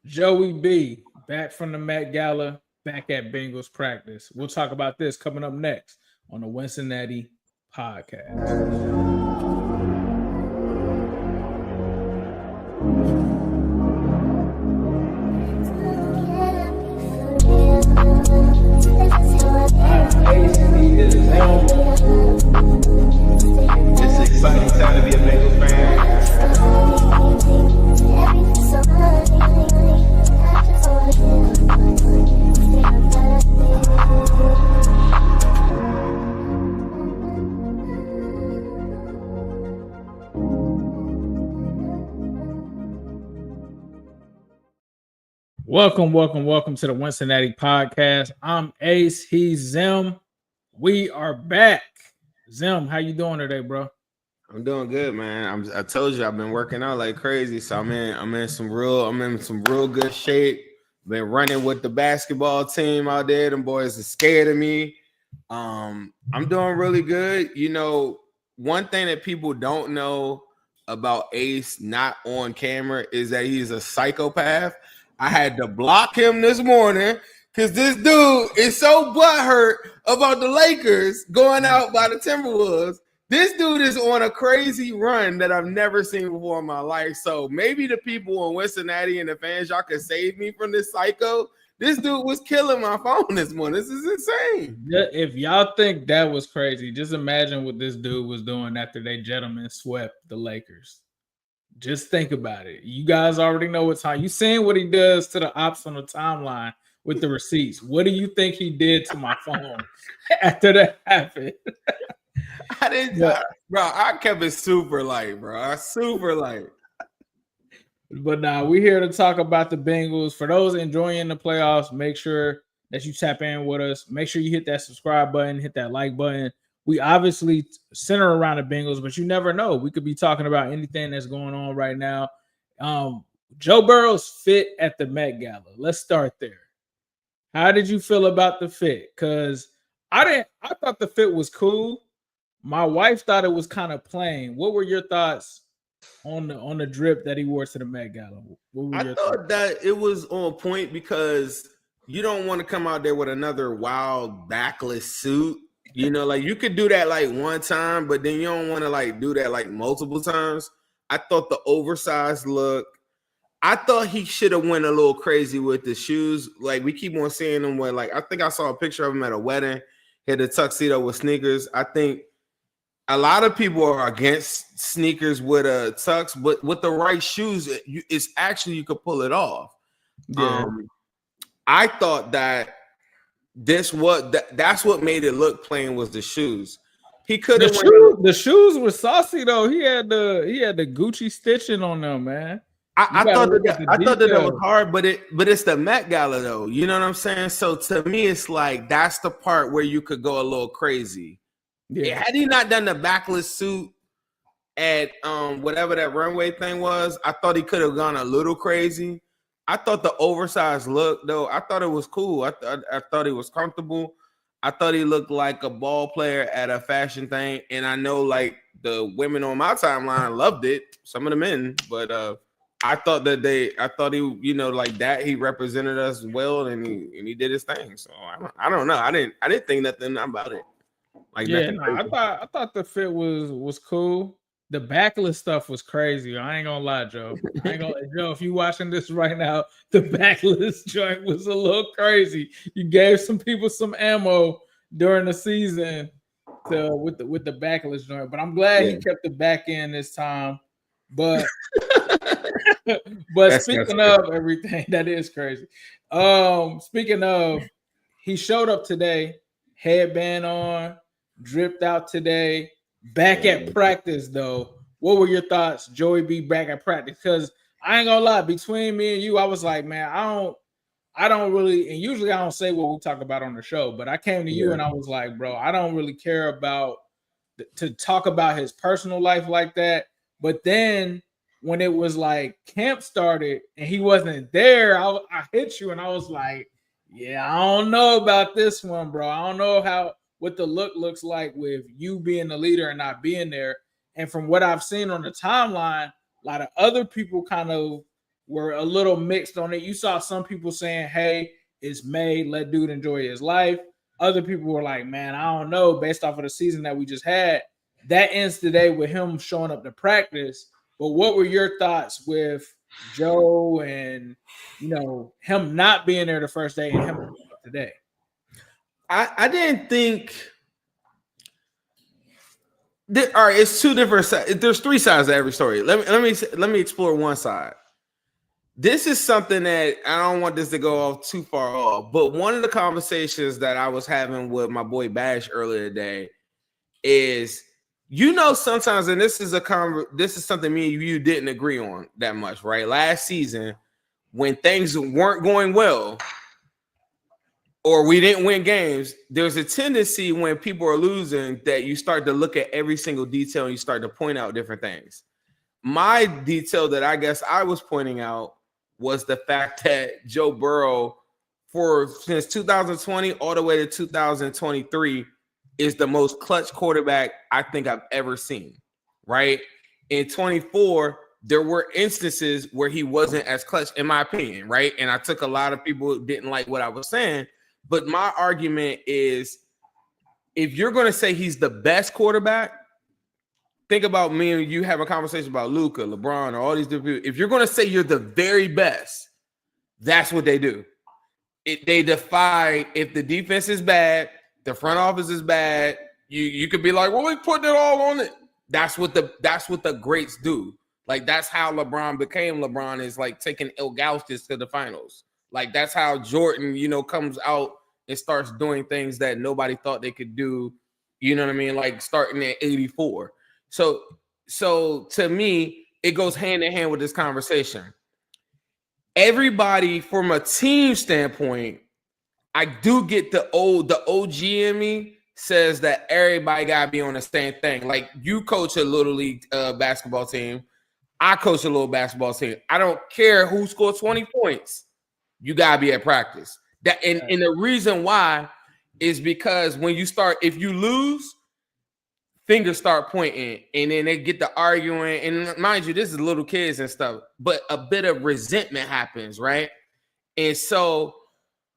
Joey B, back from the Met Gala, back at Bengals practice. We'll talk about this coming up next on the Cincinnati podcast. It's an exciting time to be a Bengals fan. Welcome to the Cincinnati podcast. I'm Ace. He's Zim. We are back. Zim, how you doing today, bro? I'm doing good, man. I told you I've been working out like crazy, so I'm in some real good shape. Been running with the basketball team out there. Them boys are scared of me. I'm doing really good. You know, one thing that people don't know about Ace not on camera is that he's a psychopath. I had to block him this morning because this dude is so butthurt about the Lakers going out by the Timberwolves. This dude is on a crazy run that I've never seen before in my life. So maybe the people in Cincinnati and the fans, y'all can save me from this psycho. This dude was killing my phone this morning. This is insane. If y'all think that was crazy, just imagine what this dude was doing after they gentlemen swept the Lakers. Just think about it. You guys already know what time. You seen what he does to the ops on the timeline with the receipts. What do you think he did to my phone after that happened? I didn't, bro. I kept it super light, bro. Super light. But now we're here to talk about the Bengals. For those enjoying the playoffs, make sure that you tap in with us. Make sure you hit that subscribe button, hit that like button. We obviously center around the Bengals, but you never know. We could be talking about anything that's going on right now. Joe Burrow's fit at the Met Gala. Let's start there. How did you feel about the fit? Because I thought the fit was cool. My wife thought it was kind of plain. What were your thoughts on the drip that he wore to the Met Gala? I thought that it was on point because you don't want to come out there with another wild backless suit. You know, like you could do that like one time, but then you don't want to like do that like multiple times. I thought the oversized look. I thought he should have went a little crazy with the shoes. Like we keep on seeing him with like I think I saw a picture of him at a wedding. He had a tuxedo with sneakers. I think a lot of people are against sneakers with a tux, but with the right shoes, it's actually you could pull it off. Yeah. I thought that that's what made it look plain was the shoes. He could have the shoes were saucy though. He had the Gucci stitching on them, man. I thought that was hard, but it's the Met Gala though. You know what I'm saying? So to me, it's like that's the part where you could go a little crazy. Yeah. Had he not done the backless suit at whatever that runway thing was, I thought he could have gone a little crazy. I thought the oversized look, though, I thought it was cool. I thought he was comfortable. I thought he looked like a ball player at a fashion thing. And I know, like, the women on my timeline loved it. Some of the men. But I thought he, you know, like that, he represented us well and he did his thing. So, I don't know. I didn't think nothing about it. Like I thought the fit was cool. The backless stuff was crazy. I ain't gonna lie, Joe. Joe, if you watching this right now, the backless joint was a little crazy. You gave some people some ammo during the season with the backless joint, but I'm glad he kept the back end this time. But speaking of everything, that is crazy. Speaking of, he showed up today, headband on, dripped out today. Back at practice, though. What were your thoughts, Joey B, back at practice? Because I ain't gonna lie, between me and you, I was like, man, I don't really, and usually I don't say what we talk about on the show, but I came to you and I was like, bro, I don't really care about to talk about his personal life like that. But then when it was like camp started and he wasn't there, I hit you and I was like, yeah, I don't know about this one, bro. I don't know what the look looks like with you being the leader and not being there. And from what I've seen on the timeline, a lot of other people kind of were a little mixed on it. You saw some people saying, hey, it's May, let dude enjoy his life. Other people were like, man, I don't know, based off of the season that we just had. That ends today with him showing up to practice. But what were your thoughts with Joe and, him not being there the first day and him today? I didn't think all right, it's two different sides. There's three sides to every story. Let me explore one side. This is something that I don't want this to go off too far off, but one of the conversations that I was having with my boy Bash earlier today is, sometimes, and this is something me and you didn't agree on that much, right? Last season, when things weren't going well, or we didn't win games, there's a tendency when people are losing that you start to look at every single detail and you start to point out different things. My detail that I guess I was pointing out was the fact that Joe Burrow, since 2020 all the way to 2023, is the most clutch quarterback I think I've ever seen, right? In 24, there were instances where he wasn't as clutch, in my opinion, right? And I took a lot of people who didn't like what I was saying. But my argument is, if you're going to say he's the best quarterback, think about me and you have a conversation about Luka, LeBron, or all these different people. If you're going to say you're the very best, that's what they do. They defy, if the defense is bad, the front office is bad, you could be like, well, we putting it all on it. That's what the greats do. Like, that's how LeBron became LeBron, is like taking El Gaustis to the finals. Like, that's how Jordan, comes out and starts doing things that nobody thought they could do. You know what I mean? Like, starting at 84. So to me, it goes hand in hand with this conversation. Everybody, from a team standpoint, I do get the OG in me says that everybody got to be on the same thing. Like, you coach a little league basketball team. I coach a little basketball team. I don't care who scored 20 points. You gotta be at practice. And the reason why is because when you start, if you lose, fingers start pointing, and then they get to arguing. And mind you, this is little kids and stuff, but a bit of resentment happens, right? And so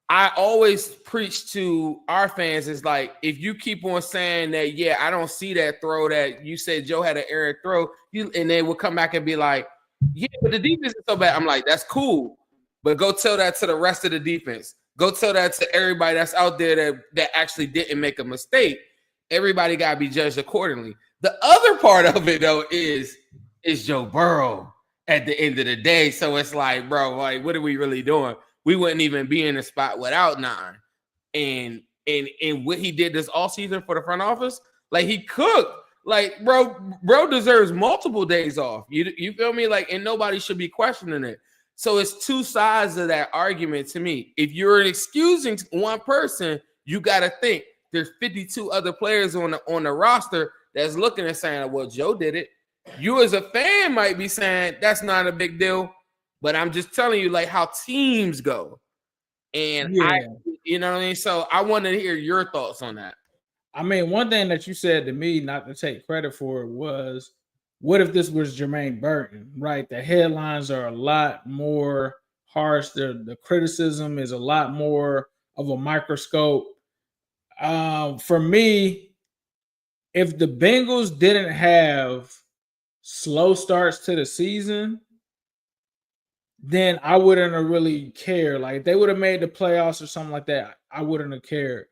I always preach to our fans is like, if you keep on saying that, yeah, I don't see that throw that you said Joe had an error throw, and they will come back and be like, yeah, but the defense is so bad. I'm like, that's cool. But go tell that to the rest of the defense. Go tell that to everybody that's out there that actually didn't make a mistake. Everybody got to be judged accordingly. The other part of it, though, is Joe Burrow at the end of the day. So it's like, bro, like, what are we really doing? We wouldn't even be in the spot without 9. And what he did this all season for the front office, like, he cooked. Like, bro deserves multiple days off. You feel me? Like, and nobody should be questioning it. So it's two sides of that argument to me. If you're excusing one person, you got to think there's 52 other players on the roster that's looking and saying, well, Joe did it. You as a fan might be saying that's not a big deal, but I'm just telling you, like, how teams go. And you know what I mean? So I wanted to hear your thoughts on that. I mean, one thing that you said to me, not to take credit for it, was, what if this was Jermaine Burton, right? The headlines are a lot more harsh. The criticism is a lot more of a microscope. For me, if the Bengals didn't have slow starts to the season, then I wouldn't have really cared. Like, if they would have made the playoffs or something like that, I wouldn't have cared.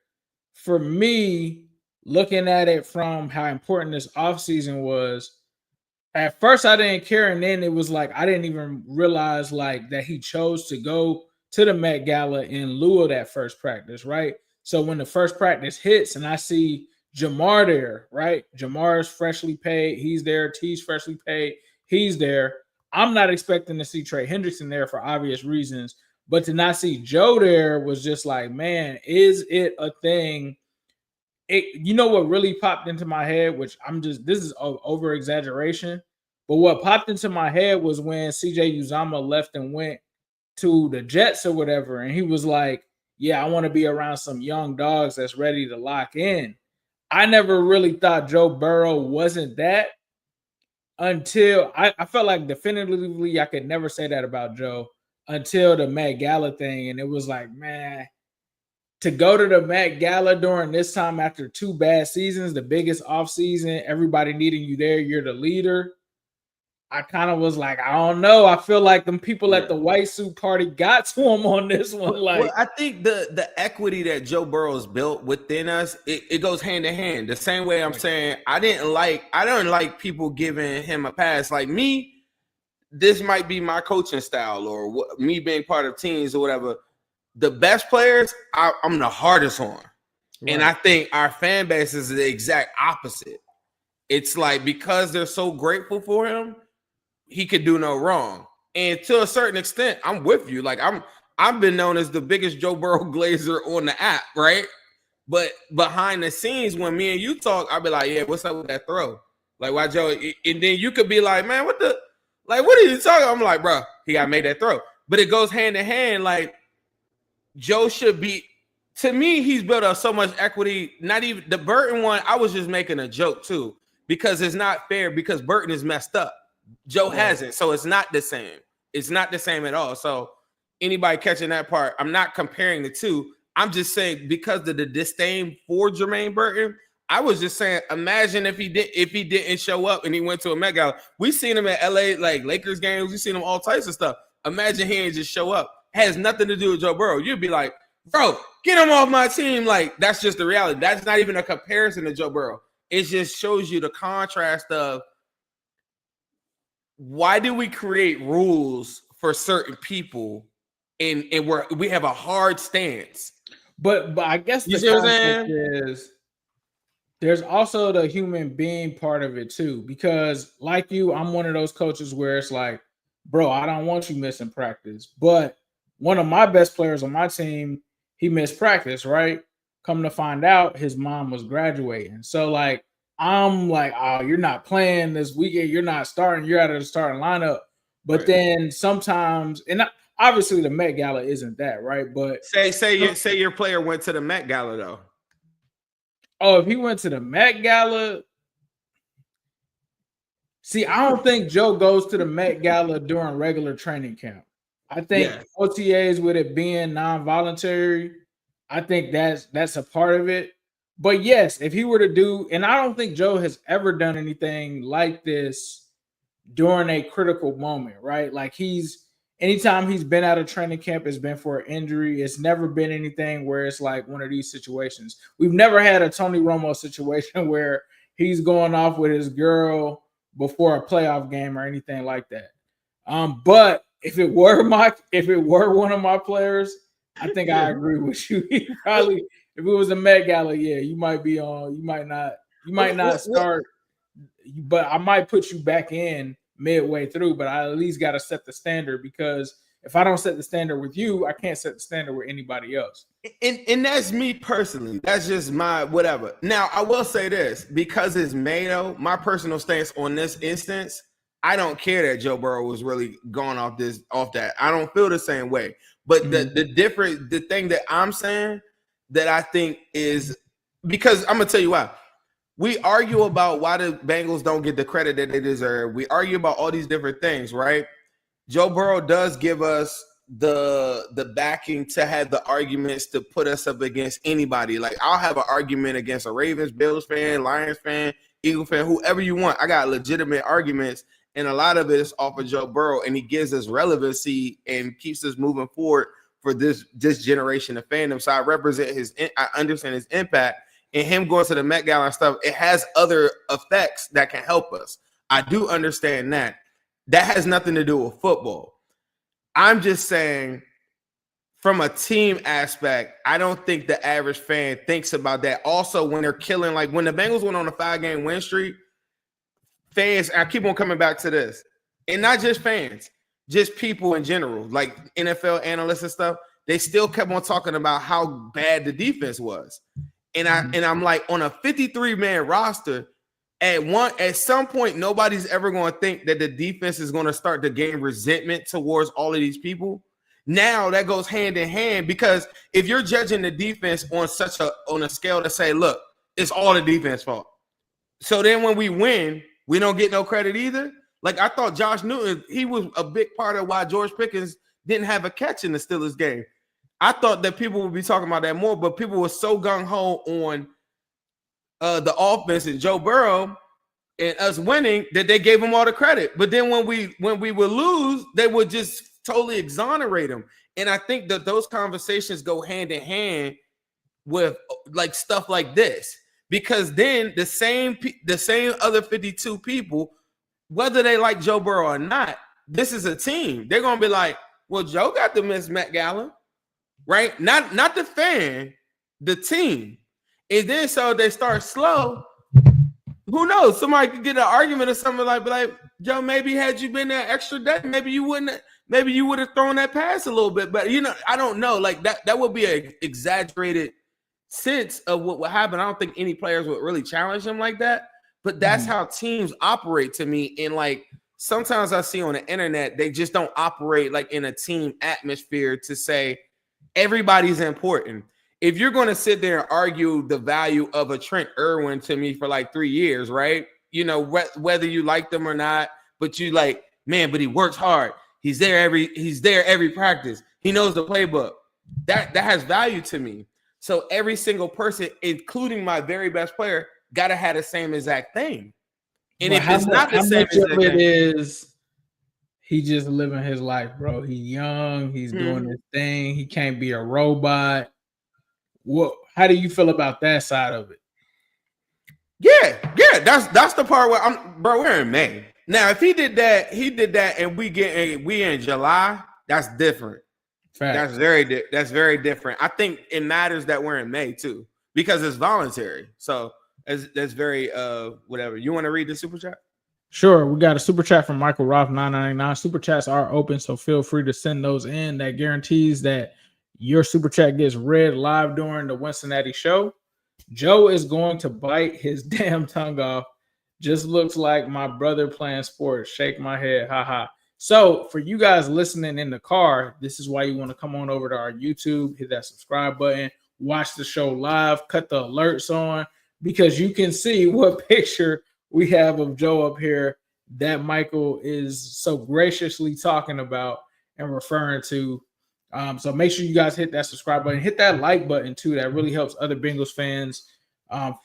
For me, looking at it from how important this offseason was, at first I didn't care, and then it was like I didn't even realize like that he chose to go to the Met Gala in lieu of that first practice, right? So when the first practice hits and I see Jamar there, right? Jamar's freshly paid, he's there. T's freshly paid, he's there. I'm not expecting to see Trey Hendrickson there for obvious reasons, but to not see Joe there was just like, man, is it a thing? You know what really popped into my head, which this is over exaggeration, but what popped into my head was when CJ Uzama left and went to the Jets or whatever, and he was like, yeah, I want to be around some young dogs that's ready to lock in. I never really thought Joe Burrow wasn't that. until I felt like definitively I could never say that about Joe until the Met Gala thing. And it was like, man, to go to the Met Gala during this time after 2 bad seasons, the biggest off season, everybody needing you there, you're the leader. I kind of was like, I don't know. I feel like them people at the white suit party got to him on this one. Like, I think the equity that Joe Burrow's built within us, it goes hand in hand. The same way I'm saying I don't like people giving him a pass. Like me, this might be my coaching style or me being part of teams or whatever. The best players, I'm the hardest on. Right. And I think our fan base is the exact opposite. It's like because they're so grateful for him, he could do no wrong. And to a certain extent, I'm with you. Like I've been known as the biggest Joe Burrow glazer on the app, right? But behind the scenes, when me and you talk, I'll be like, yeah, what's up with that throw? Like, why Joe? And then you could be like, man, what are you talking? I'm like, bro, he got made that throw. But it goes hand in hand. Like, Joe should be, to me, he's built up so much equity. Not even the Burton one, I was just making a joke too, because it's not fair because Burton is messed up. Joe hasn't, so it's not the same. It's not the same at all. So anybody catching that part, I'm not comparing the two. I'm just saying because of the disdain for Jermaine Burton, I was just saying, imagine if he didn't show up and he went to a Met Gala. We seen him at LA, like Lakers games. We seen him all types of stuff. Imagine he didn't just show up. Has nothing to do with Joe Burrow. You'd be like, bro, get him off my team. Like, that's just the reality. That's not even a comparison to Joe Burrow. It just shows you the contrast of why do we create rules for certain people and we have a hard stance. But I guess the concept is there's also the human being part of it too. Because like you, I'm one of those coaches where it's like, bro, I don't want you missing practice. But one of my best players on my team, he missed practice, right? Come to find out, his mom was graduating. So, like, I'm like, oh, you're not playing this weekend. You're not starting. You're out of the starting lineup. But right. Then sometimes, and obviously the Met Gala isn't that, right? But say your player went to the Met Gala, though. Oh, if he went to the Met Gala, see, I don't think Joe goes to the Met Gala during regular training camp. I think OTAs with it being non-voluntary, I think that's a part of it. But yes, if he were to do, and I don't think Joe has ever done anything like this during a critical moment, right? Like anytime he's been out of training camp, it's been for an injury. It's never been anything where it's like one of these situations. We've never had a Tony Romo situation where he's going off with his girl before a playoff game or anything like that. But if it were one of my players, I think I agree with you. He probably, if it was a Met Gala, yeah, you might be on. You might not start, but I might put you back in midway through. But I at least got to set the standard, because if I don't set the standard with you, I can't set the standard with anybody else. And that's me personally. That's just my whatever. Now, I will say this, because it's Mayo, my personal stance on this instance, I don't care that Joe Burrow was really going off that. I don't feel the same way. But the thing that I'm saying that I think is, because I'm gonna tell you why. We argue about why the Bengals don't get the credit that they deserve. We argue about all these different things, right? Joe Burrow does give us the backing to have the arguments to put us up against anybody. Like, I'll have an argument against a Ravens, Bills fan, Lions fan, Eagle fan, whoever you want. I got legitimate arguments, and a lot of it is off of Joe Burrow, and he gives us relevancy and keeps us moving forward for this generation of fandom. So I understand his impact, and him going to the Met Gala and stuff, it has other effects that can help us. I do understand that. That has nothing to do with football. I'm just saying, from a team aspect, I don't think the average fan thinks about that. Also, when they're killing, like when the Bengals went on a 5-game win streak, fans, I keep on coming back to this, and not just fans, just people in general, like NFL analysts and stuff, they still kept on talking about how bad the defense was. And I'm like, on a 53-man roster, at some point, nobody's ever going to think that the defense is going to start to gain resentment towards all of these people. Now that goes hand in hand, because if you're judging the defense on a scale to say, look, it's all the defense fault. So then when we win, we don't get no credit either. Like, I thought Josh Newton, he was a big part of why George Pickens didn't have a catch in the Steelers game. I thought that people would be talking about that more, but people were so gung-ho on the offense and Joe Burrow and us winning that they gave him all the credit. But then when we would lose, they would just totally exonerate him. And I think that those conversations go hand in hand with like stuff like this, because then the same other 52 people, whether they like Joe Burrow or not, this is a team. They're gonna be like, well, Joe got to miss Met Gala, right? Not the fan, the team. And then so they start slow. Who knows? Somebody could get an argument or something like, Joe, maybe had you been there extra day, maybe you wouldn't. Maybe you would have thrown that pass a little bit, but I don't know. Like that would be an exaggerated sense of what would happen. I don't think any players would really challenge him like that. But that's how teams operate to me. And like sometimes I see on the internet, they just don't operate like in a team atmosphere to say everybody's important. If you're going to sit there and argue the value of a Trent Irwin to me for like 3 years, right? Whether you like them or not, but you like, man, but he works hard. He's there every practice. He knows the playbook. That has value to me. So every single person, including my very best player, gotta have the same exact thing. And if it's not the same exact thing, is he just living his life, bro. He's young. He's doing his thing. He can't be a robot. How do you feel about that side of it? Yeah. That's the part where we're in May. Now, if he did that, and we in July, that's different. Fact. That's very different. I think it matters that we're in May too, because it's voluntary. So that's very whatever. You want to read the super chat? Sure. We got a super chat from Michael Roth 999. Super chats are open, so feel free to send those in. That guarantees that your super chat gets read live during the Cincinnati show. Joe is going to bite his damn tongue off. Just looks like my brother playing sports. Shake my head. Haha. So for you guys listening in the car, this is why you want to come on over to our YouTube, hit that subscribe button, watch the show live, cut the alerts on, because you can see what picture we have of Joe up here that Michael is so graciously talking about and referring to. So make sure you guys hit that subscribe button, hit that like button too. That really helps other Bengals fans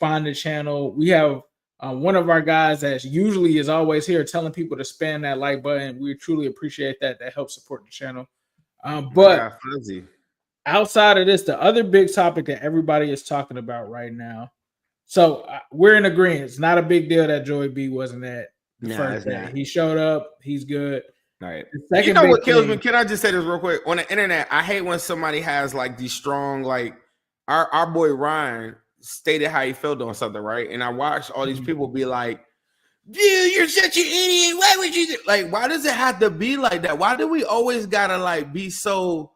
find the channel. We have one of our guys that usually is always here telling people to spam that like button. We truly appreciate that. That helps support the channel. But outside of this, the other big topic that everybody is talking about right now. So we're in agreement. It's not a big deal that Joey B wasn't at the first day. He showed up. He's good. All right. You know what kills me? Can I just say this real quick? On the internet, I hate when somebody has like these strong, like our boy Ryan stated how he felt on something, right? And I watched all these people be like, dude, you're such an idiot. Why would you like, why does it have to be like that? Why do we always gotta like be so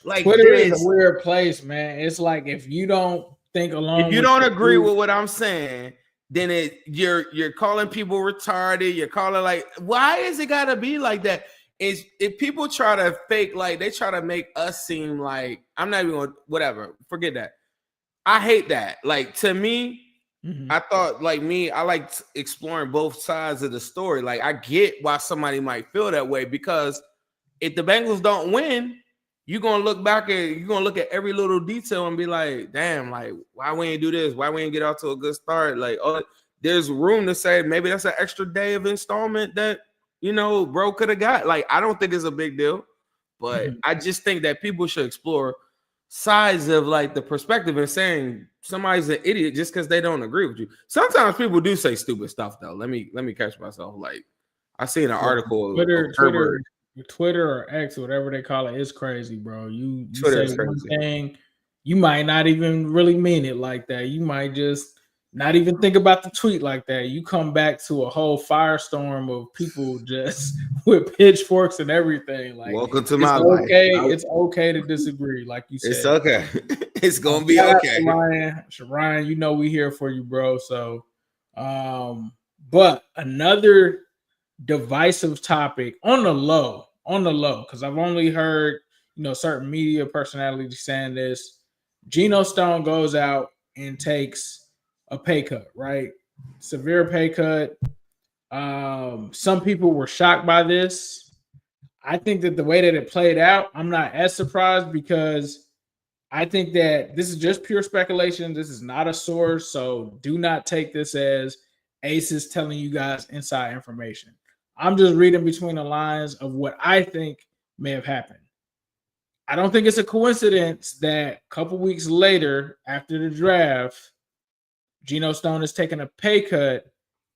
like Twitter is a weird place, man. It's like if you don't think along, if you don't agree with what I'm saying, then you're calling people retarded. You're calling like, why is it gotta be like that? Is if people try to fake, like they try to make us seem like I'm not even gonna whatever, forget that. I hate that. Like to me, I thought like me, I like exploring both sides of the story. Like I get why somebody might feel that way, because if the Bengals don't win, you're gonna look at every little detail and be like, damn, like why we ain't do this? Why we ain't get out to a good start? Like, oh, there's room to say maybe that's an extra day of installment that bro could have got. Like, I don't think it's a big deal, but I just think that people should explore sides of like the perspective and saying somebody's an idiot just because they don't agree with you. Sometimes people do say stupid stuff though. Let me catch myself. Like I seen an article Twitter or X, whatever they call it, is crazy, bro. You say one thing, you might not even really mean it like that. You might just not even think about the tweet like that. You come back to a whole firestorm of people just with pitchforks and everything. Like, welcome to my life. It's okay to disagree, like you said. It's okay. It's gonna be okay. Ryan, we here for you, bro. So, but another divisive topic on the low, because I've only heard certain media personalities saying this. Geno Stone goes out and takes a pay cut, right? Severe pay cut. Some people were shocked by this. I think that the way that it played out, I'm not as surprised because I think that this is just pure speculation. This is not a source, so do not take this as Ace is telling you guys inside information. I'm just reading between the lines of what I think may have happened. I don't think it's a coincidence that a couple weeks later, after the draft, Geno Stone is taking a pay cut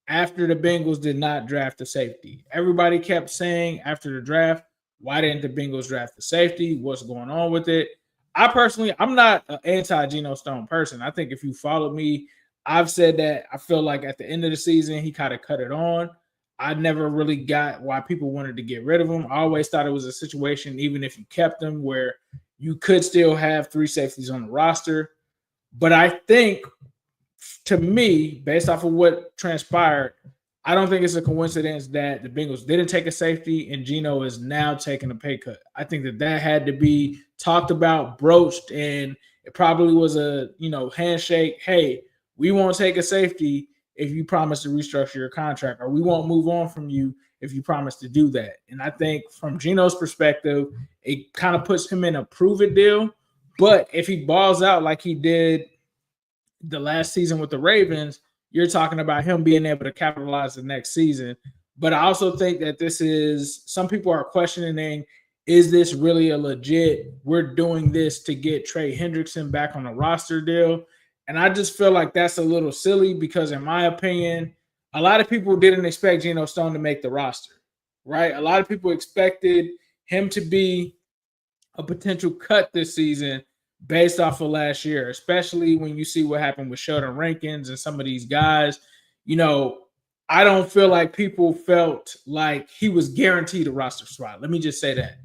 after the Bengals did not draft a safety. Everybody kept saying after the draft, why didn't the Bengals draft the safety? What's going on with it? I'm not an anti-Geno Stone person. I think if you follow me, I've said that I feel like at the end of the season, he kind of cut it on. I never really got why people wanted to get rid of him. I always thought it was a situation, even if you kept him, where you could still have 3 safeties on the roster. But I think, to me, based off of what transpired, I don't think it's a coincidence that the Bengals didn't take a safety and Geno is now taking a pay cut. I think that had to be talked about, broached, and it probably was a handshake. Hey, we won't take a safety if you promise to restructure your contract, or we won't move on from you if you promise to do that. And I think from Geno's perspective, it kind of puts him in a prove it deal. But if he balls out like he did the last season with the Ravens, you're talking about him being able to capitalize the next season. But I also think that some people are questioning, is this really a legit, we're doing this to get Trey Hendrickson back on the roster deal? And I just feel like that's a little silly because, in my opinion, a lot of people didn't expect Geno Stone to make the roster, right? A lot of people expected him to be a potential cut this season based off of last year, especially when you see what happened with Sheldon Rankins and some of these guys. I don't feel like people felt like he was guaranteed a roster spot. Let me just say that.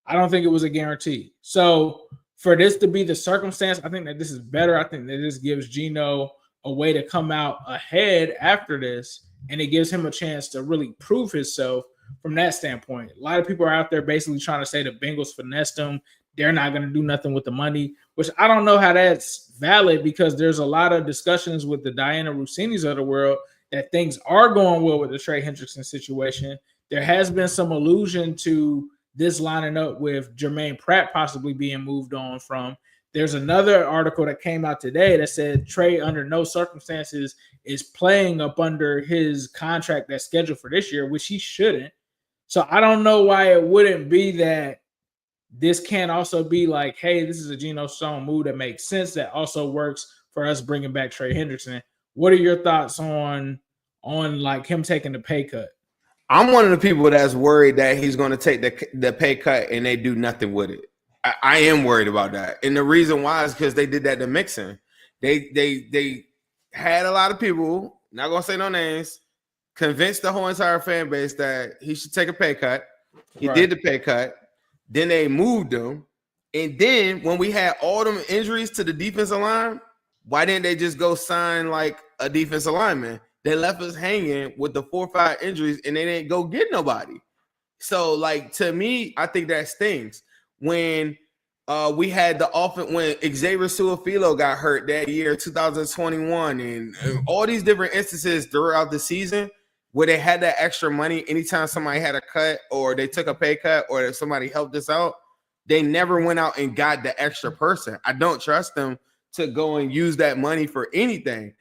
I don't think it was a guarantee. So for this to be the circumstance, I think that this is better. I think that this gives Geno a way to come out ahead after this, and it gives him a chance to really prove himself from that standpoint. A lot of people are out there basically trying to say the Bengals finessed him. They're not going to do nothing with the money, which I don't know how that's valid because there's a lot of discussions with the Diana Rossinis of the world that things are going well with the Trey Hendrickson situation. There has been some allusion to this lining up with Jermaine Pratt possibly being moved on from. There's another article that came out today that said Trey under no circumstances is playing up under his contract that's scheduled for this year, which he shouldn't. So I don't know why it wouldn't be that this can also be like, hey, this is a Geno Stone move that makes sense, that also works for us bringing back Trey Hendrickson. What are your thoughts on like him taking the pay cut? I'm one of the people that's worried that he's going to take the pay cut and they do nothing with it. I am worried about that. And the reason why is because they did that to Mixon. They had a lot of people, not going to say no names, convinced the whole entire fan base that he should take a pay cut. He did the pay cut. Then they moved him. And then when we had all them injuries to the defensive line, why didn't they just go sign like a defensive lineman? They left us hanging with the 4 or 5 injuries and they didn't go get nobody. So, like, to me, I think that stings. When we had the offense, when Xavier Su'a-Filo got hurt that year, 2021, and all these different instances throughout the season where they had that extra money, anytime somebody had a cut or they took a pay cut or somebody helped us out, they never went out and got the extra person. I don't trust them to go and use that money for anything.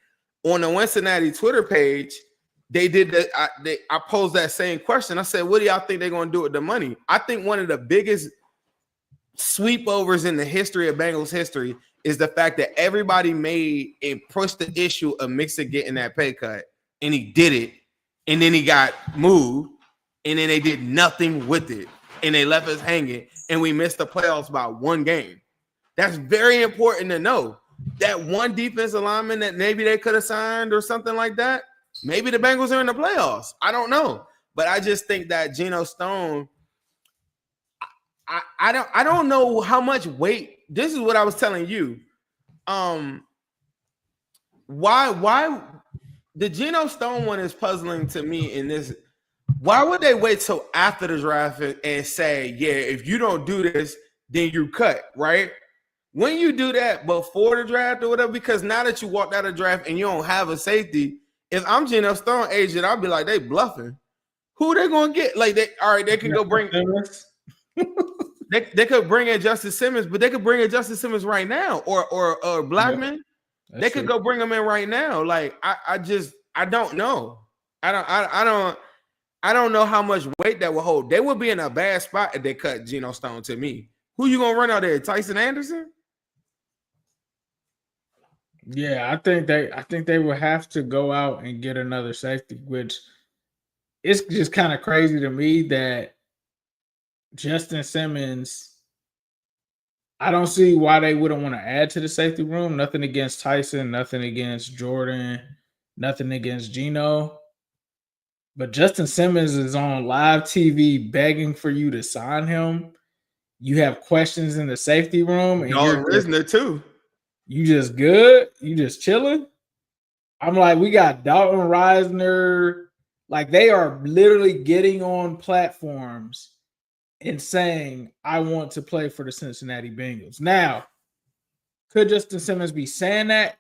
On the Cincinnati Twitter page, they did that. I posed that same question. I said, what do y'all think they're going to do with the money? I think one of the biggest sweepovers in the history of Bengals history is the fact that everybody made and pushed the issue of Mixon getting that pay cut, and he did it, and then he got moved, and then they did nothing with it, and they left us hanging, and we missed the playoffs by 1 game. That's very important to know. That one defensive lineman that maybe they could have signed or something like that, maybe the Bengals are in the playoffs. I don't know. But I just think that Geno Stone, I don't know how much weight. This is what I was telling you. Why the Geno Stone one is puzzling to me in this. Why would they wait till after the draft and say, yeah, if you don't do this, then you cut, right? When you do that before the draft or whatever, because now that you walked out of the draft and you don't have a safety, if I'm Geno Stone agent, I'll be like, they bluffing. Who they gonna get? Like they can go bring they could bring in Justice Simmons, but they could bring in Justice Simmons right now, or Blackman. Yeah, they could go bring him in right now. Like I don't know. I don't know how much weight that will hold. They would be in a bad spot if they cut Geno Stone to me. Who you gonna run out there? Tyson Anderson? Yeah, I think they will have to go out and get another safety, which it's just kind of crazy to me that Justin Simmons, I don't see why they wouldn't want to add to the safety room. Nothing against Tyson, nothing against Jordan, nothing against Geno. But Justin Simmons is on live TV begging for you to sign him. You have questions in the safety room. And Dalton Risner too. You just good? You just chilling? I'm like, we got Dalton Risner. Like, they are literally getting on platforms and saying, I want to play for the Cincinnati Bengals. Now, could Justin Simmons be saying that?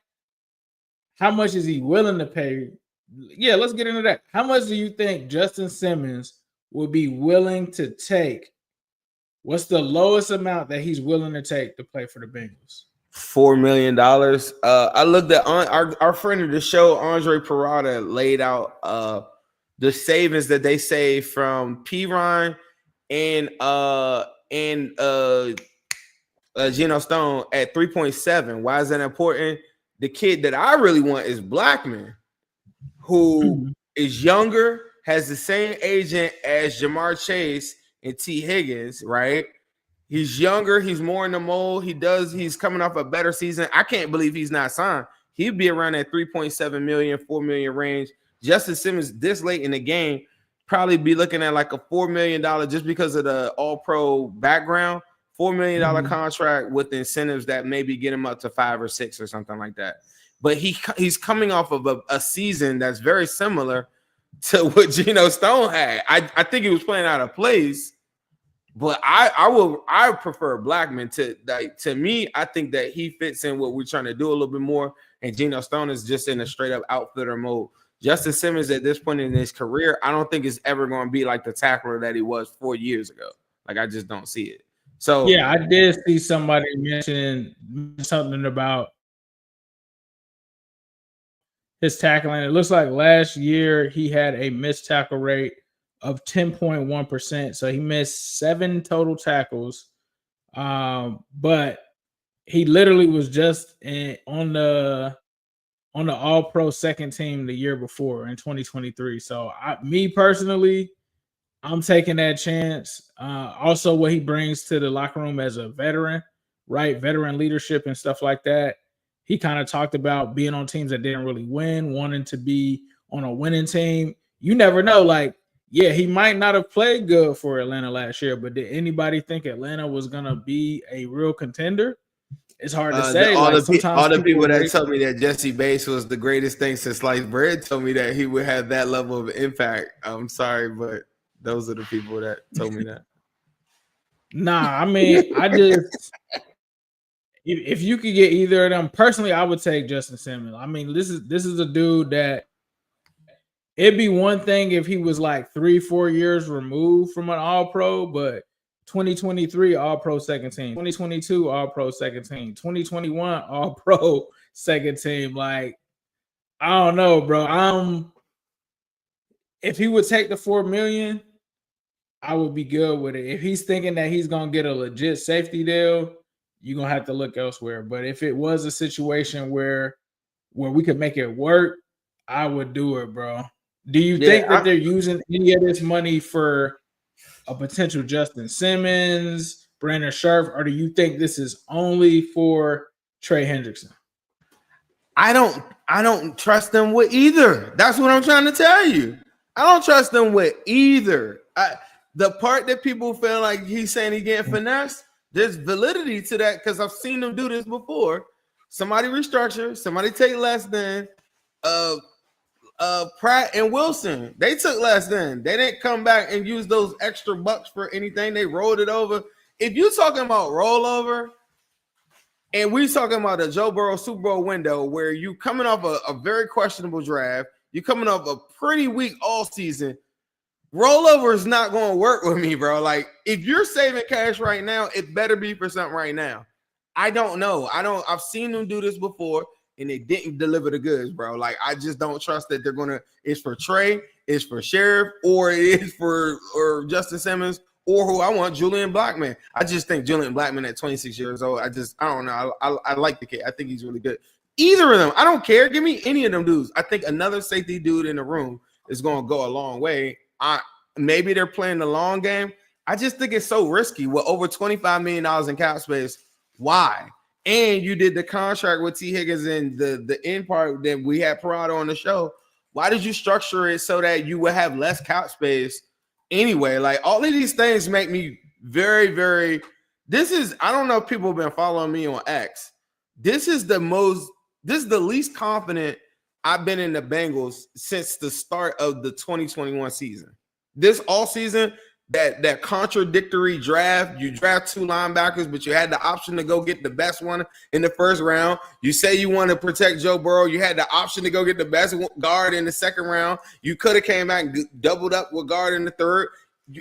How much is he willing to pay? Yeah, let's get into that. How much do you think Justin Simmons will be willing to take? What's the lowest amount that he's willing to take to play for the Bengals? $4 million. I looked at our friend of the show, Andre Parada, laid out the savings that they saved from Piron and Geno Stone at 3.7. Why is that important? The kid that I really want is Blackman, who is younger, has the same agent as Jamar Chase and T. Higgins, right? He's younger. He's more in the mold. He's coming off a better season. I can't believe he's not signed. He'd be around that 3.7 million, 4 million range. Justin Simmons this late in the game probably be looking at like a $4 million just because of the all-pro background, $4 million contract with incentives that maybe get him up to 5 or 6 or something like that. But he's coming off of a season that's very similar to what Geno Stone had. I think he was playing out of place. But I prefer Blackman to me. I think that he fits in what we're trying to do a little bit more. And Geno Stone is just in a straight up outfitter mode. Justin Simmons at this point in his career, I don't think is ever going to be like the tackler that he was 4 years ago. Like, I just don't see it. So yeah, I did see somebody mention something about his tackling. It looks like last year he had a missed tackle rate of 10.1%. So he missed 7 total tackles. But he literally was just on the all-pro second team the year before in 2023. So me personally, I'm taking that chance. Also what he brings to the locker room as a veteran, right? Veteran leadership and stuff like that. He kind of talked about being on teams that didn't really win, wanting to be on a winning team. You never know. Like, yeah, he might not have played good for Atlanta last year, but did anybody think Atlanta was going to be a real contender? It's hard to say. All the people that told me that Jesse Bates was the greatest thing since sliced bread told me that he would have that level of impact. I'm sorry, but those are the people that told me that. Nah, I mean, I just if you could get either of them, personally, I would take Justin Simmons. I mean, this is a dude that it'd be one thing if he was like 3-4 years removed from an all-pro, but 2023 all-pro second team, 2022 all-pro second team, 2021 all-pro second team. Like, I don't know, bro. If he would take the $4 million, I would be good with it. If he's thinking that he's gonna get a legit safety deal, you're gonna have to look elsewhere. But if it was a situation where we could make it work, I would do it, bro. Do you think that they're using any of this money for a potential Justin Simmons, Brandon Scherf, or do you think this is only for Trey Hendrickson? I don't trust them with either. That's what I'm trying to tell you. I don't trust them with either. The part that people feel like he's saying he's getting finessed, there's validity to that because I've seen them do this before. Somebody restructure, somebody take less than Pratt and Wilson. They took less than. They didn't come back and use those extra bucks for anything. They rolled it over. If you're talking about rollover, and we're talking about a Joe Burrow Super Bowl window where you coming off a very questionable draft, You're coming off a pretty weak all season. Rollover is not going to work with me, bro. Like, if you're saving cash right now, it better be for something right now. I don't know. I've seen them do this before, and they didn't deliver the goods, bro. Like, I just don't trust that they're going to, it's for Trey, it's for Sheriff, or it is for Justin Simmons, or who I want, Julian Blackman. I just think Julian Blackman at 26 years old, I don't know. I like the kid. I think he's really good. Either of them, I don't care. Give me any of them dudes. I think another safety dude in the room is going to go a long way. Maybe they're playing the long game. I just think it's so risky with over $25 million in cap space. Why? And you did the contract with T. Higgins and the end part that we had Parado on the show. Why did you structure it so that you would have less cap space anyway? Like, all of these things make me very, very. I don't know if people have been following me on X. This is the least confident I've been in the Bengals since the start of the 2021 season. This all season, that contradictory draft, you draft 2 linebackers, but you had the option to go get the best one in the first round. You say you want to protect Joe Burrow. You had the option to go get the best guard in the second round. You could have came back and doubled up with guard in the third.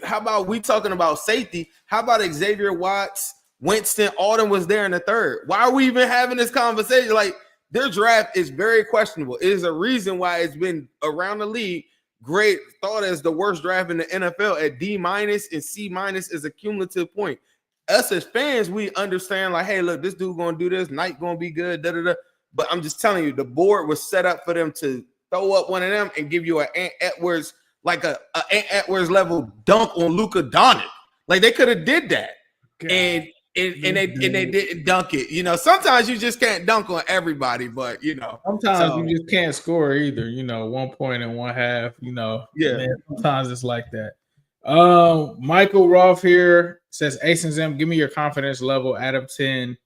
How about we talking about safety? How about Xavier Watts, Winston, Alden was there in the third? Why are we even having this conversation? Like, their draft is very questionable. It is a reason why it's been around the league. Great, thought as the worst draft in the NFL at D- and C- is a cumulative point. Us as fans, we understand, like, hey, look, this dude gonna do this, Knight gonna be good, da-da-da. But I'm just telling you, the board was set up for them to throw up one of them and give you an Ant Edwards, like a Ant Edwards level dunk on Luka Doncic. Like, they could have did that. God. And they didn't dunk it. You know, sometimes you just can't dunk on everybody, but you know, sometimes you just can't score either. You know, 1 point and 1/2. You know, yeah. Man, sometimes it's like that. Michael Roth here says, Ace and Zim, give me your confidence level out of 10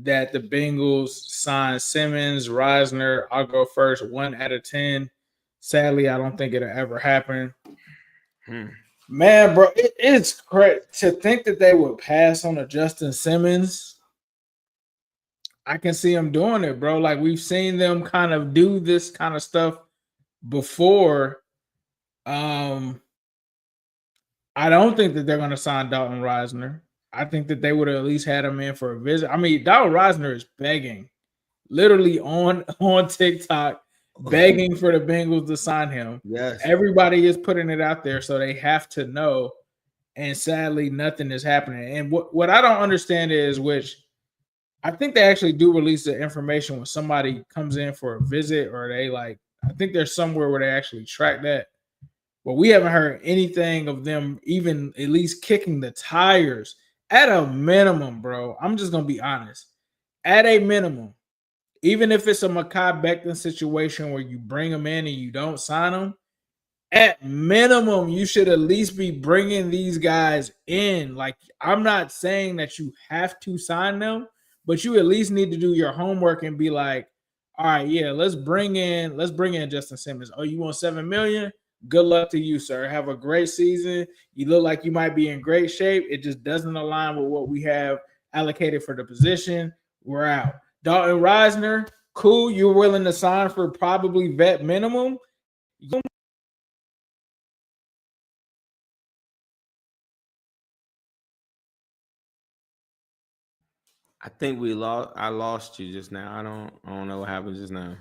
that the Bengals sign Simmons, Reisner. I'll go first. 1 out of 10. Sadly, I don't think it'll ever happen. Man, bro, it's crazy to think that they would pass on a Justin Simmons. I can see them doing it, bro. Like, we've seen them kind of do this kind of stuff before. I don't think that they're going to sign Dalton Reisner. I think that they would have at least had him in for a visit. I mean, Dalton Reisner is begging, literally on TikTok, begging for the Bengals to sign him. Yes. Everybody is putting it out there, so they have to know. And sadly, nothing is happening. And what I don't understand is, which I think they actually do release the information when somebody comes in for a visit, or they I think there's somewhere where they actually track that. But we haven't heard anything of them even at least kicking the tires at a minimum, bro. I'm just going to be honest. At a minimum, even if it's a Mekhi Becton situation where you bring them in and you don't sign them, at minimum, you should at least be bringing these guys in. Like, I'm not saying that you have to sign them, but you at least need to do your homework and be like, all right, yeah, let's bring in Justin Simmons. Oh, you want $7 million? Good luck to you, sir. Have a great season. You look like you might be in great shape. It just doesn't align with what we have allocated for the position. We're out. Dalton Reisner, cool. You're willing to sign for probably vet minimum. I think I lost you just now. I don't know what happened just now.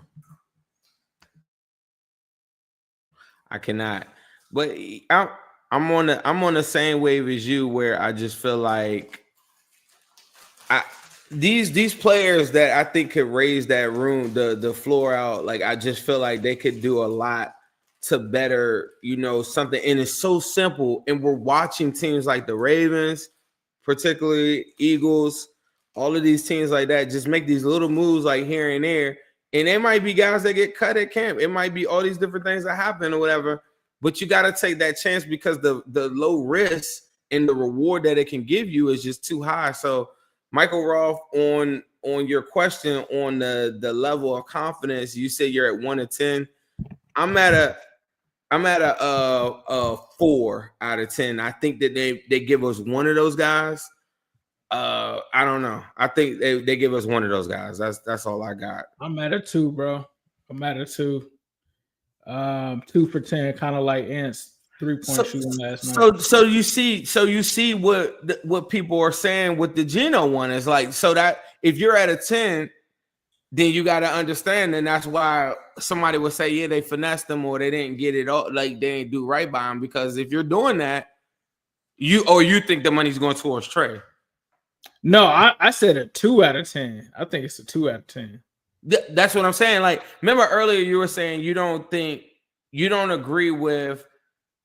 I cannot. But I'm on the same wave as you, where I just feel like these players that I think could raise that room, the floor out, like, I just feel like they could do a lot to better, you know, something. And it's so simple. And we're watching teams like the Ravens, particularly Eagles, all of these teams like that, just make these little moves like here and there. And there might be guys that get cut at camp. It might be all these different things that happen or whatever. But you got to take that chance because the low risk and the reward that it can give you is just too high. So, Michael Roth, on your question on the level of confidence, you say you're at 1 to 10. I'm at a 4 out of 10. I think that they give us one of those guys. I don't know. I think they give us one of those guys. That's all I got. I'm at a 2, bro. I'm at a 2. 2 for 10, kind of like Ant's 3-point shooting last night. So you see what people are saying with the Geno one is like, so that if you're at a 10, then you got to understand, and that's why somebody would say, yeah, they finessed them or they didn't get it all, like they didn't do right by them. Because if you're doing that, you think the money's going towards Trey. No, I said a 2 out of 10. I think it's a 2 out of 10. That's what I'm saying. Like, remember earlier you were saying you don't agree with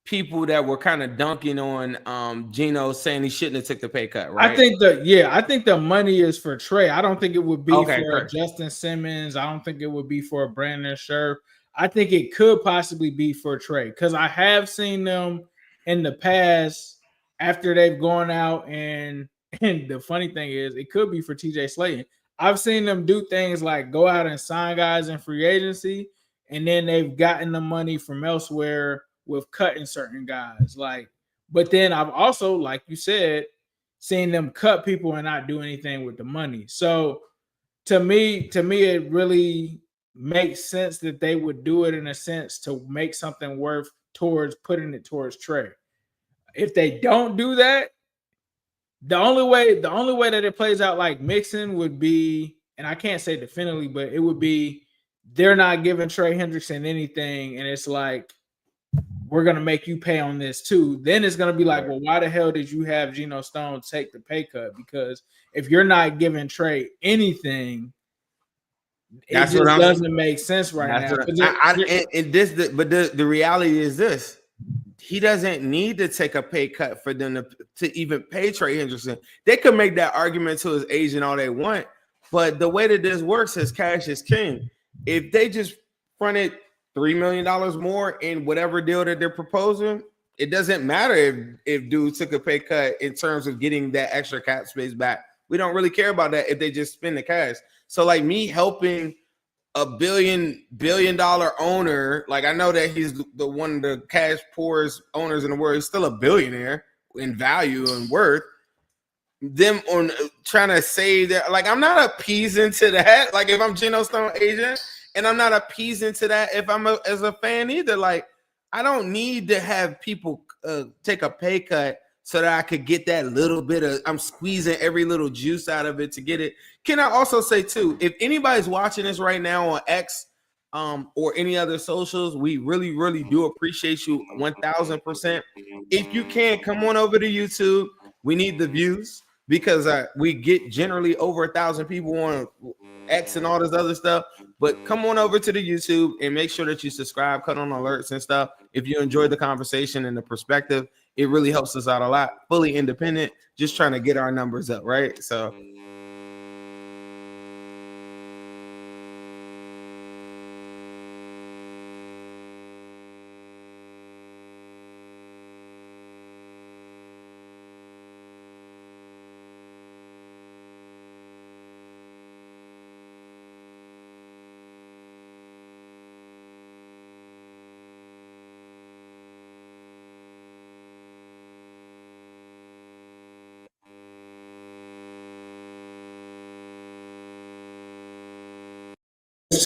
people that were kind of dunking on Geno, saying he shouldn't have took the pay cut, right? I think the money is for Trey. I don't think it would be for Justin Simmons. I don't think it would be for Brandon Scherf. I think it could possibly be for Trey, because I have seen them in the past after they've gone out, and the funny thing is it could be for TJ Slayton. I've seen them do things like go out and sign guys in free agency, and then they've gotten the money from elsewhere with cutting certain guys. Like, but then I've also, like you said, seen them cut people and not do anything with the money. So to me, it really makes sense that they would do it in a sense to make something worth towards putting it towards Trey. If they don't do that, the only way that it plays out like Mixon would be, and I can't say definitively, but it would be they're not giving Trey Hendrickson anything, and it's like, we're going to make you pay on this too. Then it's going to be like, well, why the hell did you have Geno Stone take the pay cut? Because if you're not giving Trey anything, it just doesn't make sense right now. The reality is this. He doesn't need to take a pay cut for them to even pay Trey Hendrickson. They could make that argument to his agent all they want, but the way that this works is cash is king. If they just fronted $3 million more in whatever deal that they're proposing, it doesn't matter if dude took a pay cut in terms of getting that extra cap space back. We don't really care about that if they just spend the cash. So like me helping a billion dollar owner, like I know that he's the one of the cash poorest owners in the world. He's still a billionaire in value and worth. Them on trying to save that, like I'm not appeasing to that. Like if I'm Geno Stone agent, and I'm not appeasing to that if I'm as a fan either. Like I don't need to have people take a pay cut so that I could get that little bit of, I'm squeezing every little juice out of it to get it. Can I also say too, if anybody's watching this right now on X or any other socials, we really, really do appreciate you 1000%. If you can, come on over to YouTube. We need the views because we get generally over 1,000 people on X and all this other stuff. But come on over to the YouTube and make sure that you subscribe, cut on alerts and stuff. If you enjoyed the conversation and the perspective, it really helps us out a lot. Fully independent, just trying to get our numbers up, right? So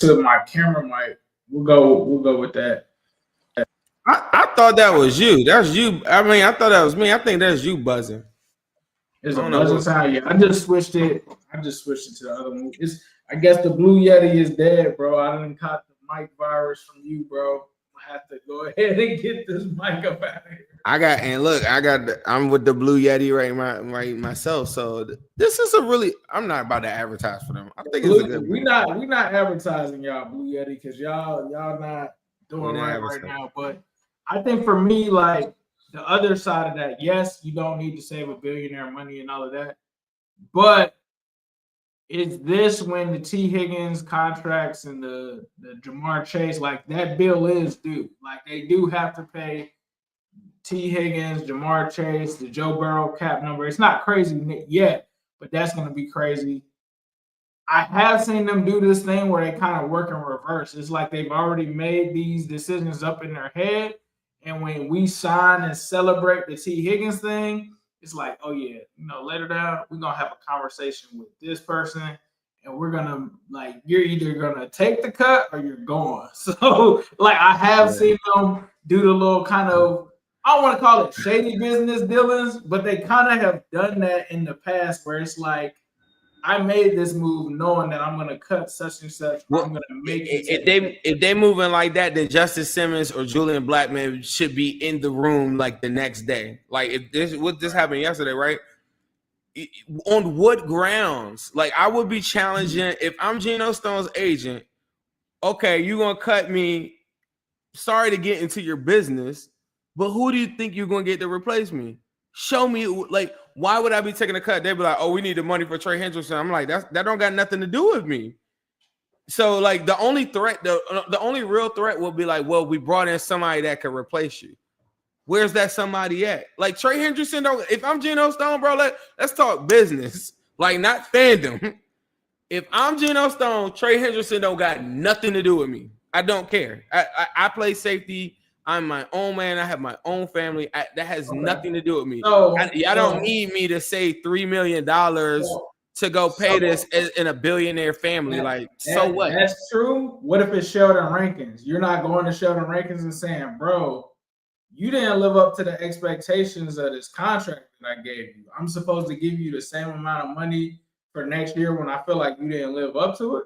to my camera mic, we'll go with that. I thought that was you. That's you. I mean, I thought that was me. I think that's you buzzing. It's a buzzing sound. Yeah, I just switched it to the other one. I guess the Blue Yeti is dead, bro. I didn't caught the mic virus from you, bro. I have to go ahead and get this mic up out of here. I'm with the Blue Yeti right myself. So this is I'm not about to advertise for them. I think it's a good. We not advertising y'all Blue Yeti because y'all not doing right now. But I think for me, like the other side of that, yes, you don't need to save a billionaire money and all of that. But is this when the T. Higgins contracts and the Jamar Chase, like that bill is due? Like they do have to pay T. Higgins, Jamar Chase, the Joe Burrow cap number. It's not crazy yet, but that's going to be crazy. I have seen them do this thing where they kind of work in reverse. It's like they've already made these decisions up in their head. And when we sign and celebrate the T. Higgins thing, it's like, oh, yeah, later down, we're going to have a conversation with this person. and we're gonna you're either gonna take the cut or you're going. So I have seen them do the little kind of, I don't want to call it shady business dealings, but they kind of have done that in the past where it's like, I made this move knowing that I'm going to cut such and such. Well, I'm going to make if they moving like that, then Justice Simmons or Julian Blackman should be in the room the next day. If this happened yesterday, right? On what grounds? I would be challenging if I'm Geno Stone's agent. Okay, you're gonna cut me. Sorry to get into your business, but who do you think you're gonna get to replace me? Show me. Why would I be taking a cut? They'd be like, "Oh, we need the money for Trey Hendrickson." I'm like, that don't got nothing to do with me. So the only threat, the only real threat will be well, we brought in somebody that could replace you. Where's that somebody at? Trey Hendrickson don't. If I'm Geno Stone, bro, let's talk business. Not fandom. If I'm Geno Stone, Trey Hendrickson don't got nothing to do with me. I don't care. I play safety. I'm my own man. I have my own family. That has nothing to do with me. Y'all don't need me to say $3 million to go pay this in a billionaire family. So what? That's true. What if it's Sheldon Rankins? You're not going to Sheldon Rankins and saying, bro, you didn't live up to the expectations of this contract that I gave you. I'm supposed to give you the same amount of money for next year when I feel like you didn't live up to it.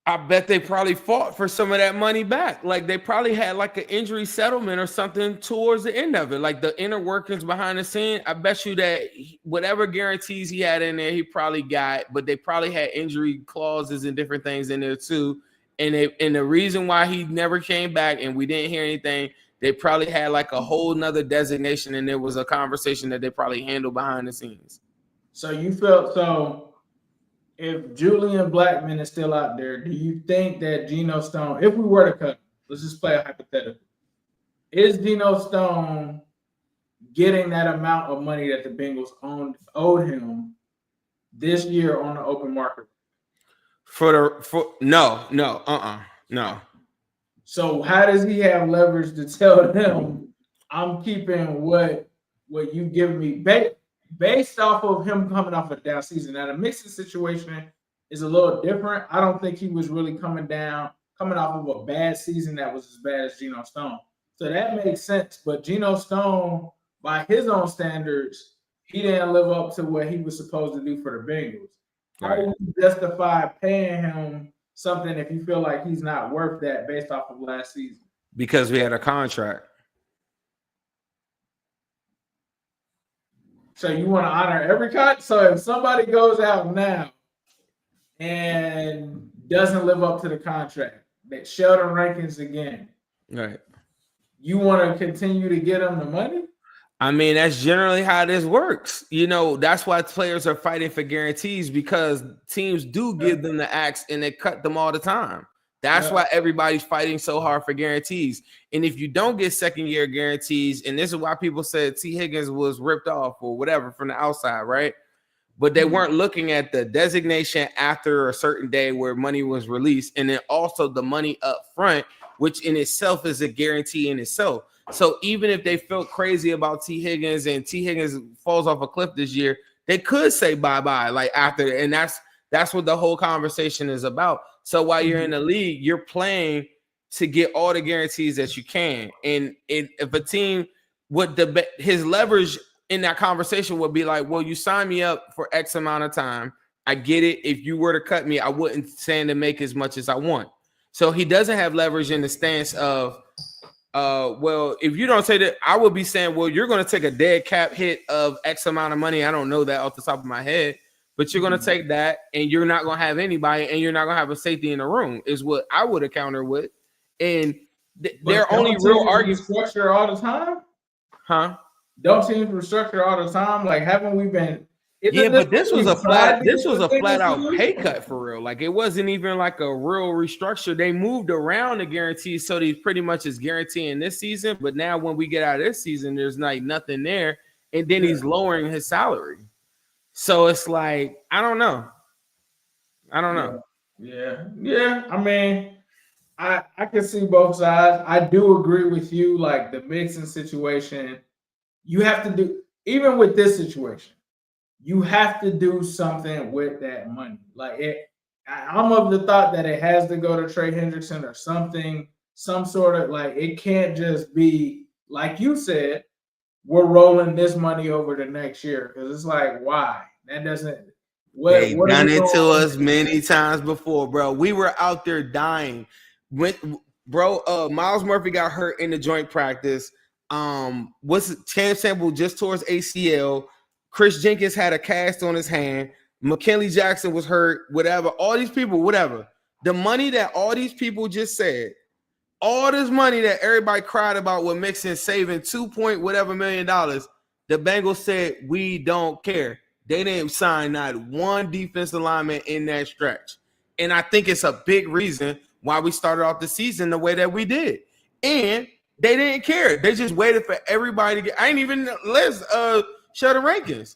I bet they probably fought for some of that money back. They probably had an injury settlement or something towards the end of it. The inner workings behind the scene. I bet you that whatever guarantees he had in there, he probably got, but they probably had injury clauses and different things in there too. And the reason why he never came back and we didn't hear anything, they probably had a whole nother designation and there was a conversation that they probably handled behind the scenes. So you felt if Julian Blackman is still out there, do you think that Geno Stone, if we were to cut, let's just play a hypothetical, is Geno Stone getting that amount of money that the Bengals owed him this year on the open market? No. So how does he have leverage to tell them, I'm keeping what you've given me based off of him coming off a down season? Now, the Mixon situation is a little different. I don't think he was really coming off of a bad season that was as bad as Geno Stone. So that makes sense. But Geno Stone, by his own standards, he didn't live up to what he was supposed to do for the Bengals. How do you justify paying him something if you feel like he's not worth that based off of last season? Because we had a contract. So you want to honor every contract? So if somebody goes out now and doesn't live up to the contract, that Sheldon Rankins again, right? You want to continue to get them the money? I mean, that's generally how this works. That's why players are fighting for guarantees, because teams do give them the axe and they cut them all the time. That's why everybody's fighting so hard for guarantees. And if you don't get second-year guarantees, and this is why people said T. Higgins was ripped off or whatever from the outside, right? But they weren't looking at the designation after a certain day where money was released, and then also the money up front, which in itself is a guarantee in itself. So even if they felt crazy about T. Higgins and T. Higgins falls off a cliff this year, they could say bye-bye after, and that's what the whole conversation is about. So while you're in the league, you're playing to get all the guarantees that you can. And if a team his leverage in that conversation would be well, you sign me up for X amount of time. I get it. If you were to cut me, I wouldn't stand to make as much as I want. So he doesn't have leverage in the stance of, well, if you don't say that, I would be saying, well, you're going to take a dead cap hit of X amount of money. I don't know that off the top of my head. But you're going to take that, and you're not going to have anybody, and you're not going to have a safety in the room, is what I would have countered with. And they're only real arguments. Restructure all the time? Huh? Don't teams restructure all the time? Haven't we been? But this was a flat out pay cut for real. It wasn't even a real restructure. They moved around the guarantees, so they pretty much is guaranteeing this season. But now when we get out of this season, there's nothing there, and then he's lowering his salary. So it's I don't know. Yeah. I mean, I can see both sides. I do agree with you. The Mixon situation, you have to do, even with this situation, you have to do something with that money. Like I'm of the thought that it has to go to Trey Hendrickson or something, some sort of like it can't just be like you said, we're rolling this money over to next year because it's like why that doesn't. They've What are done we it to doing? us many times before, bro. We were out there dying. Miles Murphy got hurt in the joint practice. Chance Sample just tore his ACL. Chris Jenkins had a cast on his hand. McKinley Jackson was hurt. Whatever. All these people, whatever. The money that all these people just said, all this money that everybody cried about with Mixon saving 2 million dollars, the Bengals said we don't care. They didn't sign not one defensive lineman in that stretch. And I think it's a big reason why we started off the season the way that we did. And they didn't care. They just waited for everybody to get. I ain't even let's show the rankings.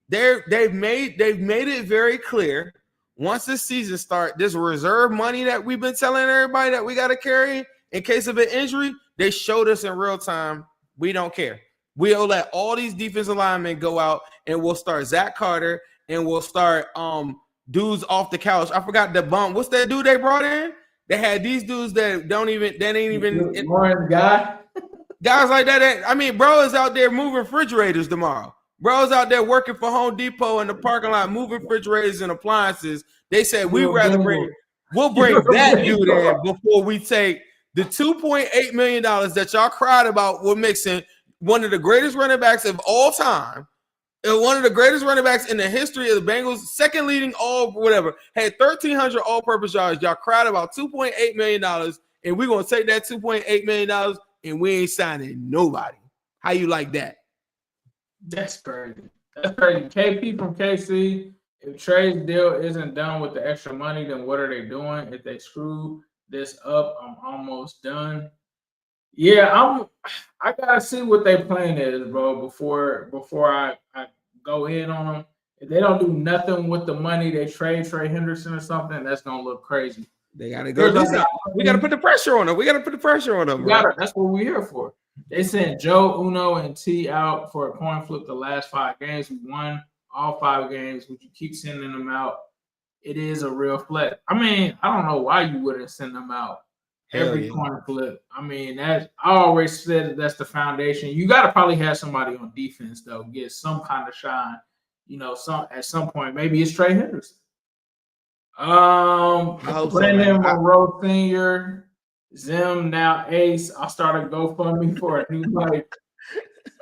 They've made it very clear. Once the season starts, this reserve money that we've been telling everybody that we got to carry in case of an injury, they showed us in real time. We don't care. We'll let all these defensive linemen go out, and we'll start Zach Carter, and we'll start dudes off the couch. I forgot the bum. What's that dude they brought in? They had these dudes that ain't even guys like that. I mean, bro is out there moving refrigerators tomorrow. Bro's out there working for Home Depot in the parking lot, moving refrigerators and appliances. They said we'll bring that dude in before we take the $2.8 million that y'all cried about. We're mixing one of the greatest running backs of all time, and one of the greatest running backs in the history of the Bengals, second leading all whatever, had 1,300 all-purpose yards. Y'all cried about $2.8 million, and we're gonna take that $2.8 million and we ain't signing nobody. How you like that? That's crazy. That's crazy. KP from KC. If Trey's deal isn't done with the extra money, then what are they doing? If they screw this up, I'm almost done. Yeah, I gotta see what their plan is, bro, before I go in on them. If they don't do nothing with the money, they trade Trey Hendrickson or something, that's gonna look crazy. They gotta go do something. We gotta put the pressure on them. That's what we're here for. They sent Joe, Uno, and T out for a coin flip the last 5 games. We won all 5 games. Would you keep sending them out? It is a real flex. I mean, I don't know why you wouldn't send them out every coin flip. I mean, I always said that's the foundation. You got to probably have somebody on defense, though, get some kind of shine. At some point, maybe it's Trey Hendrickson. Brandon Monroe Sr., Zim, now Ace. I'll start a GoFundMe for a new bike.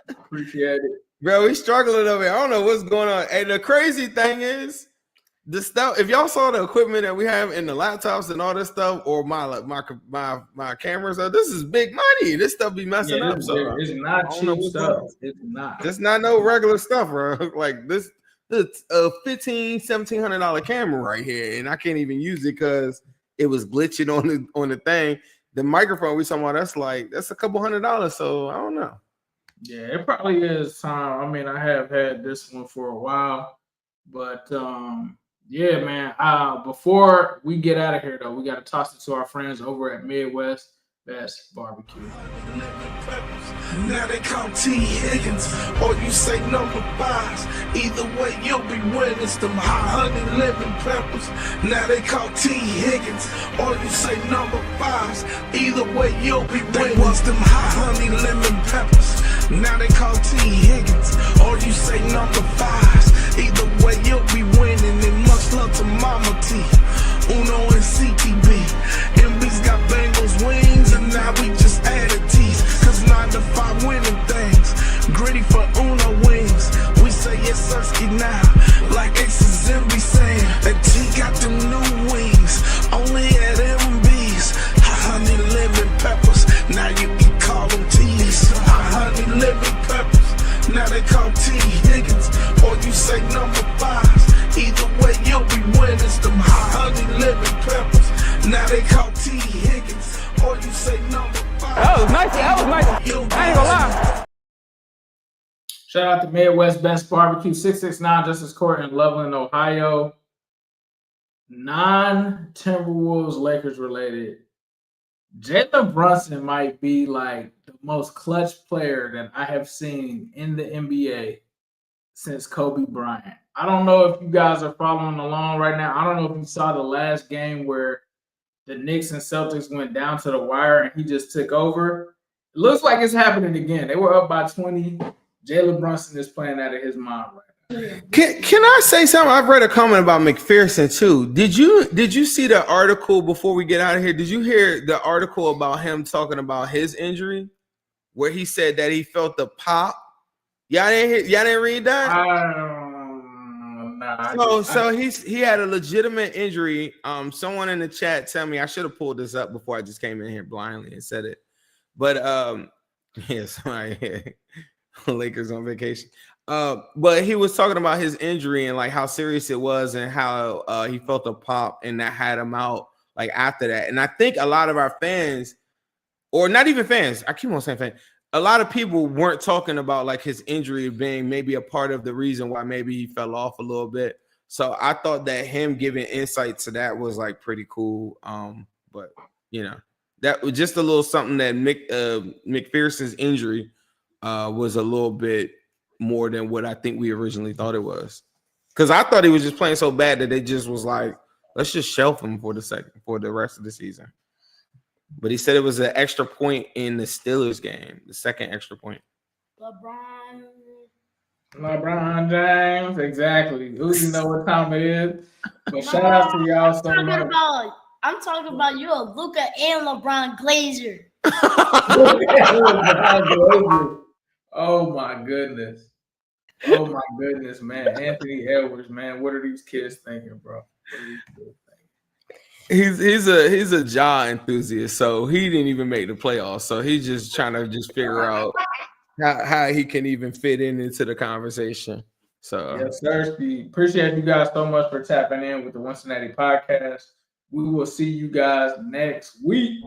Appreciate it. Bro, we struggling over here. I don't know what's going on. And the crazy thing is, the stuff, if y'all saw the equipment that we have in the laptops and all this stuff, or my cameras, this is big money. This stuff be messing up. So it's not cheap stuff. It's not. It's not no regular stuff, bro. Like this it's a $1,500-$1,700 camera right here, and I can't even use it because it was glitching on the thing. The microphone we talking about, that's a couple $100. So I don't know. Yeah, it probably is time. I mean, I have had this one for a while, but yeah, man. Before we get out of here, though, we got to toss it to our friends over at Midwest Best Barbecue. Now they call T. Higgins, or you say number 5s. Either way, you'll be winning. It's them hot honey lemon peppers. Now they call T. Higgins, or you say number 5s. Either way, you'll be winning. It's them hot honey lemon peppers. Now they call T. Higgins, or you say number 5s. Either way, you'll be winning. And much love to Mama T, Uno and CTB. MB's got Bengals wings, and now we just added T's. Cause 9 to 5 winning things. Gritty for Uno wings. We say yes, Sirski now. Like Aces and be saying that T got them new wings. Only at MB's. Honey lemon peppers. Now you can call them T's. Honey lemon peppers. Now they call T. Higgins. Or you say number 5s. Either way, you'll be winning. It's them honey lemon peppers. Now they call T. Higgins. Or you say number 5. That was nice. I ain't gonna lie. Shout out to Midwest Best Barbecue, 669 Justice Court in Loveland, Ohio. Non-Timberwolves Lakers related. Jalen Brunson might be like the most clutch player that I have seen in the NBA since Kobe Bryant. I don't know if you guys are following along right now. I don't know if you saw the last game where the Knicks and Celtics went down to the wire and he just took over. It looks like it's happening again. They were up by 20. Jalen Brunson is playing out of his mind right now. Can I say something? I've read a comment about McPherson too. Did you see the article before we get out of here? Did you hear the article about him talking about his injury, where he said that he felt the pop? Y'all didn't read that? So he had a legitimate injury. Someone in the chat tell me I should have pulled this up before I just came in here blindly and said it. But yeah, sorry, Lakers on vacation. But he was talking about his injury and like how serious it was and how he felt a pop and that had him out like after that. And I think a lot of our fans, or not even fans, I keep on saying fans, a lot of people weren't talking about like his injury being maybe a part of the reason why maybe he fell off a little bit. So I thought that him giving insight to that was like pretty cool. But you know, that was just a little something that McPherson's injury was a little bit more than what I think we originally thought it was. Because I thought he was just playing so bad that they just was like, let's just shelf him for the rest of the season. But he said it was an extra point in the Steelers game, the second extra point. LeBron James, exactly. Who you know what time it is? But shout out to y'all so much. I'm talking about you, a Luka and LeBron Glazer. Oh my goodness. Oh my goodness, man. Anthony Edwards, man. What are these kids thinking, bro? He's a Ja enthusiast, so he didn't even make the playoffs. So he's just trying to just figure out how he can even fit into the conversation. So yes, sir. Appreciate you guys so much for tapping in with the Cincinnati podcast. We will see you guys next week.